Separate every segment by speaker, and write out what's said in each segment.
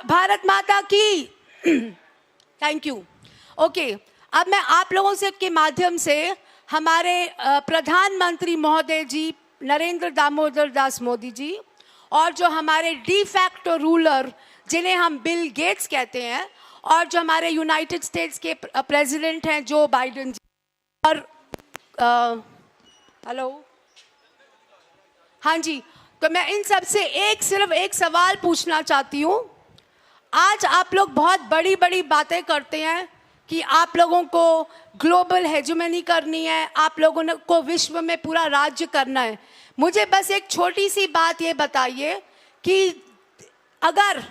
Speaker 1: भारत माता की thank you. Okay, अब मैं आप लोगों से के माध्यम से हमारे प्रधानमंत्री महोदय जी नरेंद्र दामोदर दास मोदी जी और जो हमारे डी फैक्टो रूलर जिन्हें हम बिल गेट्स कहते हैं और जो हमारे यूनाइटेड स्टेट्स के प्रेसिडेंट हैं जो बाइडेन जी और हेलो हाँ जी, तो मैं इन सब से सिर्फ एक सवाल पूछना चाहती हूँ। आज आप लोग बहुत बड़ी बड़ी बातें करते हैं कि आप लोगों को ग्लोबल हेजेमनी करनी है, आप लोगों को विश्व में पूरा राज्य करना है। मुझे बस एक छोटी सी बात ये बताइए कि अगर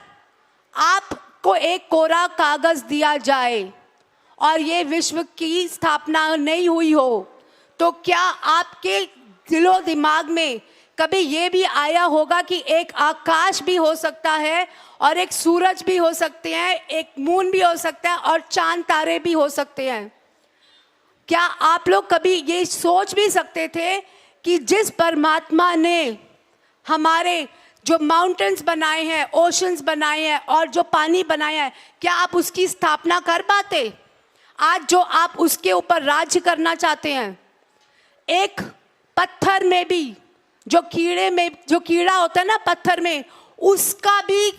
Speaker 1: आपको एक कोरा कागज़ दिया जाए और ये विश्व की स्थापना नहीं हुई हो तो क्या आपके दिलो दिमाग में कभी ये भी आया होगा कि एक आकाश भी हो सकता है और एक सूरज भी हो सकते हैं, एक मून भी हो सकता है और चांद तारे भी हो सकते हैं? क्या आप लोग कभी ये सोच भी सकते थे कि जिस परमात्मा ने हमारे जो माउंटेन्स बनाए हैं, ओशंस बनाए हैं और जो पानी बनाया है, क्या आप उसकी स्थापना कर पाते? आज जो आप उसके ऊपर राज्य करना चाहते हैं, एक पत्थर में भी जो कीड़ा होता है ना पत्थर में, उसका भी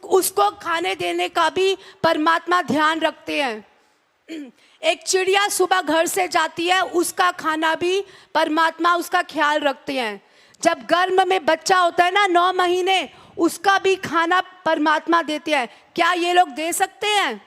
Speaker 1: उसको खाने देने का भी परमात्मा ध्यान रखते हैं। एक चिड़िया सुबह घर से जाती है, उसका खाना भी परमात्मा उसका ख्याल रखते हैं। जब गर्भ में बच्चा होता है ना 9 महीने, उसका भी खाना परमात्मा देते हैं। क्या ये लोग दे सकते हैं?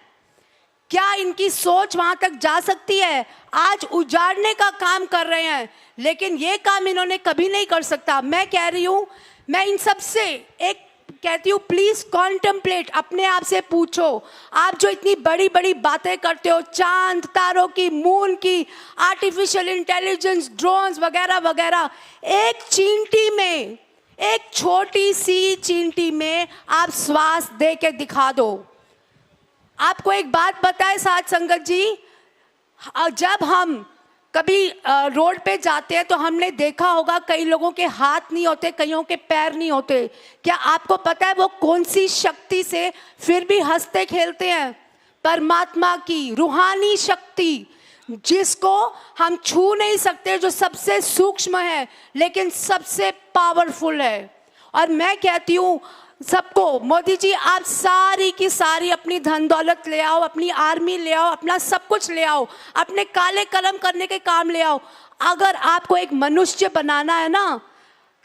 Speaker 1: क्या इनकी सोच वहाँ तक जा सकती है? आज उजाड़ने का काम कर रहे हैं लेकिन ये काम इन्होंने कभी नहीं कर सकता। मैं कह रही हूँ, मैं इन सब से एक कहती हूँ, प्लीज कॉन्टेम्पलेट, अपने आप से पूछो, आप जो इतनी बड़ी बड़ी बातें करते हो चांद तारों की, मून की, आर्टिफिशियल इंटेलिजेंस, ड्रोन्स वगैरह वगैरह, एक चींटी में, एक छोटी सी चींटी में आप श्वास दे के दिखा दो। आपको एक बात बताए साथ संगत जी, जब हम कभी रोड पे जाते हैं तो हमने देखा होगा कई लोगों के हाथ नहीं होते, कईयों के पैर नहीं होते। क्या आपको पता है वो कौन सी शक्ति से फिर भी हंसते खेलते हैं? परमात्मा की रूहानी शक्ति, जिसको हम छू नहीं सकते, जो सबसे सूक्ष्म है लेकिन सबसे पावरफुल है। और मैं कहती हूँ सबको, मोदी जी आप सारी की सारी अपनी धन दौलत ले आओ, अपनी आर्मी ले आओ, अपना सब कुछ ले आओ, अपने काले कलम करने के काम ले आओ। अगर आपको एक मनुष्य बनाना है ना,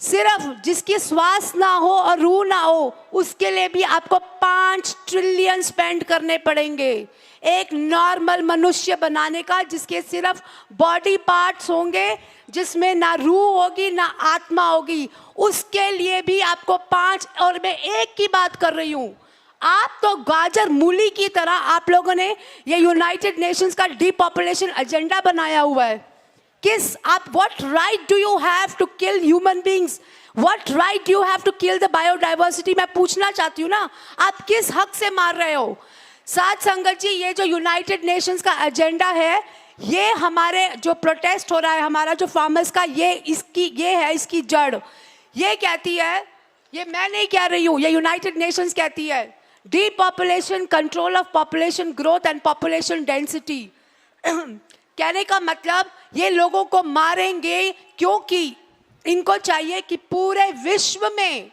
Speaker 1: सिर्फ जिसकी श्वास ना हो और रूह ना हो, उसके लिए भी आपको 5 ट्रिलियन स्पेंड करने पड़ेंगे एक नॉर्मल मनुष्य बनाने का, जिसके सिर्फ बॉडी पार्ट्स होंगे, जिसमें ना रूह होगी ना आत्मा होगी। उसके लिए भी आपको 5, और मैं एक की बात कर रही हूँ। आप तो गाजर मूली की तरह आप लोगों ने ये यूनाइटेड नेशंस का डीपॉपुलेशन एजेंडा बनाया हुआ है। what right do you have to kill human beings? What right do you have to kill the biodiversity? मैं पूछना चाहती हूँ ना, आप किस हक से मार रहे हो? साथ संगत जी, ये जो यूनाइटेड नेशंस का एजेंडा है, ये हमारे जो प्रोटेस्ट हो रहा है, हमारा जो फार्मर्स का, ये है इसकी जड़। ये कहती है, ये मैं नहीं कह रही हूँ, ये यूनाइटेड नेशंस कहती है, depopulation, control of population growth and population density. कहने का मतलब ये लोगों को मारेंगे क्योंकि इनको चाहिए कि पूरे विश्व में,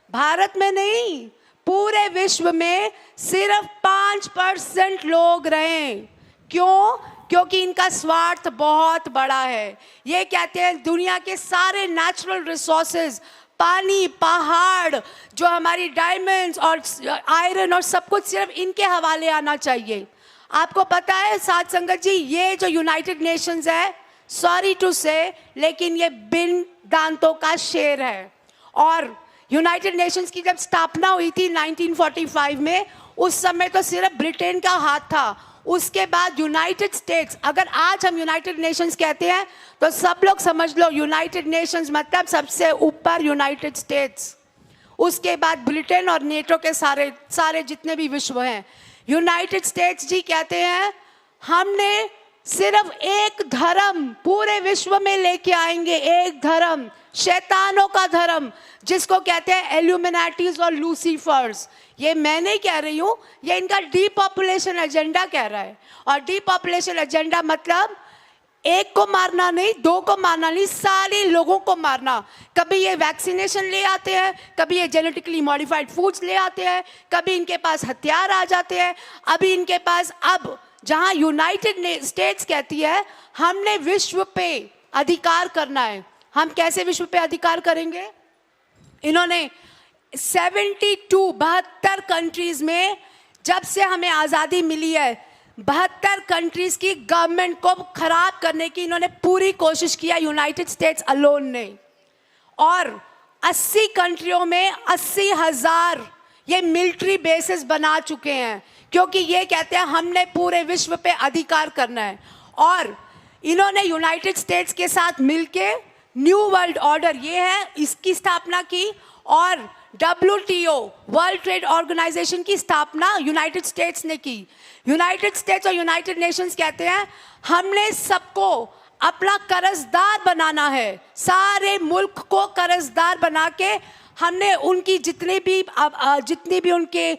Speaker 1: भारत में नहीं, पूरे विश्व में सिर्फ 5% लोग रहें। क्यों? क्योंकि इनका स्वार्थ बहुत बड़ा है। ये कहते हैं दुनिया के सारे नेचुरल रिसोर्सेज, पानी, पहाड़, जो हमारी डायमंड्स और आयरन और सब कुछ सिर्फ इनके हवाले आना चाहिए। आपको पता है साथ संगत जी, ये जो यूनाइटेड नेशंस है, सॉरी टू से, लेकिन ये बिन दांतों का शेर है। और यूनाइटेड नेशंस की जब स्थापना हुई थी 1945 में, उस समय तो सिर्फ ब्रिटेन का हाथ था। उसके बाद यूनाइटेड स्टेट्स, अगर आज हम यूनाइटेड नेशंस कहते हैं तो सब लोग समझ लो यूनाइटेड नेशंस मतलब सबसे ऊपर यूनाइटेड स्टेट्स, उसके बाद ब्रिटेन और नेटो के सारे जितने भी विश्व हैं। यूनाइटेड स्टेट्स जी कहते हैं हमने सिर्फ एक धर्म पूरे विश्व में लेके आएंगे, एक धर्म, शैतानों का धर्म, जिसको कहते हैं एल्यूमिनाटीज और लूसीफर्स। ये मैं नहीं कह रही हूँ, ये इनका डीपॉपुलेशन एजेंडा कह रहा है। और डीपॉपुलेशन एजेंडा मतलब एक को मारना नहीं, दो को मारना नहीं, सारे लोगों को मारना। कभी ये वैक्सीनेशन ले आते हैं, कभी ये जेनेटिकली मॉडिफाइड फूड्स ले आते हैं, कभी इनके पास हथियार आ जाते हैं। अभी इनके पास, अब जहां यूनाइटेड स्टेट्स कहती है हमने विश्व पे अधिकार करना है, हम कैसे विश्व पे अधिकार करेंगे? इन्होंने 72 कंट्रीज में, जब से हमें आज़ादी मिली है, 72 कंट्रीज की गवर्नमेंट को खराब करने की इन्होंने पूरी कोशिश किया, यूनाइटेड स्टेट्स अलोन ने। और 80 कंट्रियों में 80,000 ये मिलिट्री बेसेस बना चुके हैं, क्योंकि ये कहते हैं हमने पूरे विश्व पे अधिकार करना है। और इन्होंने यूनाइटेड स्टेट्स के साथ मिलके न्यू वर्ल्ड ऑर्डर, ये है, इसकी स्थापना की। और WTO, वर्ल्ड ट्रेड ऑर्गेनाइजेशन की स्थापना यूनाइटेड स्टेट्स ने की। यूनाइटेड स्टेट्स और यूनाइटेड नेशंस कहते हैं हमने सबको अपना कर्जदार बनाना है, सारे मुल्क को कर्जदार बना के हमने उनकी जितनी भी उनके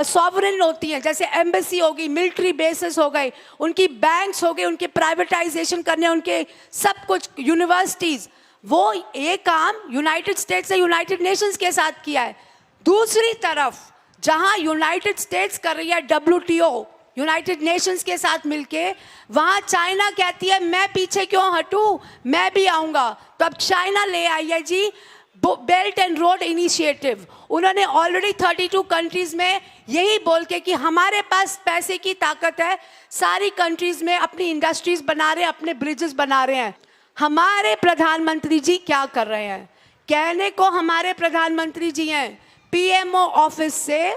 Speaker 1: सॉवरेन होती हैं, जैसे एम्बेसी हो गई, मिलिट्री बेसेस हो गए, उनकी बैंक्स हो गए, उनके प्राइवेटाइजेशन करने, उनके सब कुछ, यूनिवर्सिटीज़, वो ये काम यूनाइटेड स्टेट्स ने यूनाइटेड नेशंस के साथ किया है। दूसरी तरफ जहां यूनाइटेड स्टेट्स कर रही है WTO, यूनाइटेड नेशंस के साथ मिलके, वहां चाइना कहती है मैं पीछे क्यों हटूं, मैं भी आऊंगा। तो अब चाइना ले आई है जी बेल्ट एंड रोड इनिशिएटिव। उन्होंने ऑलरेडी 32 कंट्रीज में यही बोल के कि हमारे पास पैसे की ताकत है, सारी कंट्रीज में अपनी इंडस्ट्रीज बना रहे हैं, अपने ब्रिजेस बना रहे हैं। हमारे प्रधानमंत्री जी क्या कर रहे हैं? कहने को हमारे प्रधानमंत्री जी हैं, PMO ऑफिस से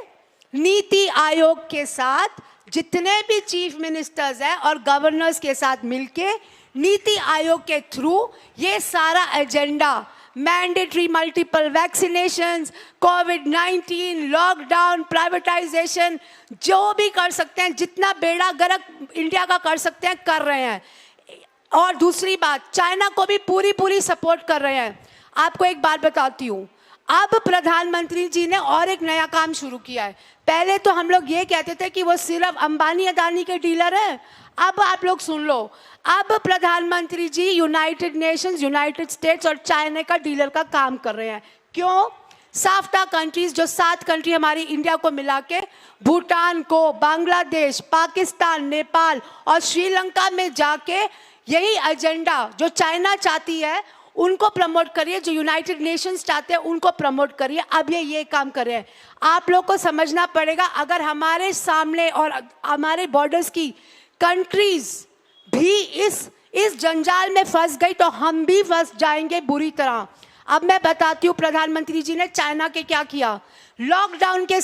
Speaker 1: नीति आयोग के साथ जितने भी चीफ मिनिस्टर्स हैं और गवर्नर्स के साथ मिलके नीति आयोग के थ्रू ये सारा एजेंडा, मैंडेटरी मल्टीपल वैक्सीनेशंस, कोविड-19, लॉकडाउन, प्राइवेटाइजेशन, जो भी कर सकते हैं, जितना बेड़ा गर्क इंडिया का कर सकते हैं, कर रहे हैं। और दूसरी बात, चाइना को भी पूरी सपोर्ट कर रहे हैं। आपको एक बात बताती हूँ, अब प्रधानमंत्री जी ने और एक नया काम शुरू किया है। पहले तो हम लोग ये कहते थे कि वो सिर्फ अंबानी अदानी के डीलर हैं। अब आप लोग सुन लो, अब प्रधानमंत्री जी यूनाइटेड नेशंस, यूनाइटेड स्टेट्स और चाइना का डीलर का काम कर रहे हैं। क्यों? साफ्टा कंट्रीज, जो 7 कंट्री हमारी इंडिया को मिला के, भूटान को, बांग्लादेश, पाकिस्तान, नेपाल और श्रीलंका में जाके यही एजेंडा जो चाइना चाहती है उनको प्रमोट करिए, जो यूनाइटेड नेशंस चाहते हैं उनको प्रमोट करिए। अब ये काम कर रहे हैं। आप लोग को समझना पड़ेगा, अगर हमारे सामने और हमारे बॉर्डर्स की कंट्रीज भी इस जंजाल में फंस गई तो हम भी फंस जाएंगे बुरी तरह। अब मैं बताती हूँ प्रधानमंत्री जी ने चाइना के क्या किया। लॉकडाउन के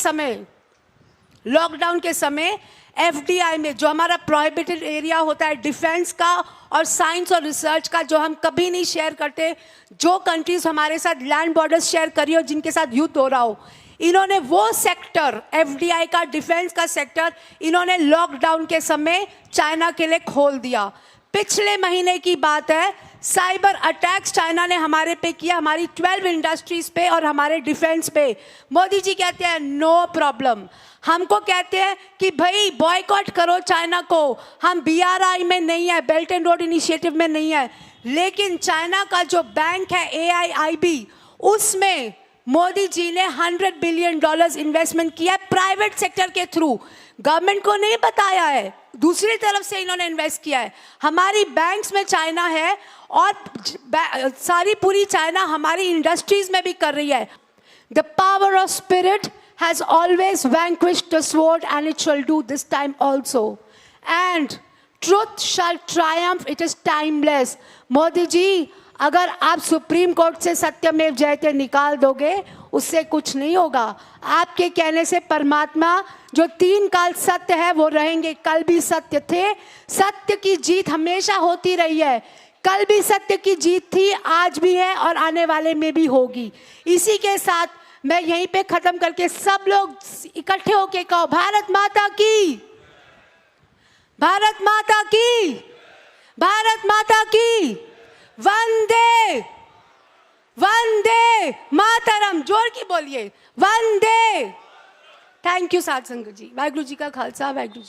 Speaker 1: समय FDI में, जो हमारा प्रोहिबिटेड एरिया होता है डिफेंस का और साइंस और रिसर्च का, जो हम कभी नहीं शेयर करते, जो कंट्रीज हमारे साथ लैंड बॉर्डर्स शेयर करी हो, जिनके साथ युद्ध हो रहा हो, इन्होंने वो सेक्टर, FDI का, डिफेंस का सेक्टर, इन्होंने लॉकडाउन के समय चाइना के लिए खोल दिया। पिछले महीने की बात है, साइबर अटैक्स चाइना ने हमारे पे किया, हमारी 12 इंडस्ट्रीज पे और हमारे डिफेंस पे। मोदी जी कहते हैं नो प्रॉब्लम। हमको कहते हैं कि भाई बॉयकॉट करो चाइना को, हम BRI में नहीं है, बेल्ट एंड रोड इनिशिएटिव में नहीं है। लेकिन चाइना का जो बैंक है AIIB, उसमें मोदी जी ने $100 बिलियन इन्वेस्टमेंट किया है प्राइवेट सेक्टर के थ्रू, गवर्नमेंट को नहीं बताया है, दूसरी तरफ से इन्होंने इन्वेस्ट किया है। हमारी बैंक्स में चाइना है और सारी पूरी चाइना हमारी इंडस्ट्रीज में भी कर रही है। The power of spirit has always vanquished the sword, and it shall do this time also. And truth shall triumph, it is timeless. Modi ji, अगर आप सुप्रीम कोर्ट से सत्यमेव जयते निकाल दोगे, उससे कुछ नहीं होगा। आपके कहने से परमात्मा जो 3 काल सत्य है वो रहेंगे। कल भी सत्य थे, सत्य की जीत हमेशा होती रही है। कल भी सत्य की जीत थी, आज भी है और आने वाले में भी होगी। इसी के साथ मैं यहीं पे खत्म करके, सब लोग इकट्ठे होके कहो, भारत माता की, भारत माता की, भारत माता की, वंदे वंदे मातरम, जोर की बोलिए, वंदे। थैंक यू साध संगत जी। वाहिगुरु जी का खालसा, वाहिगुरु जी।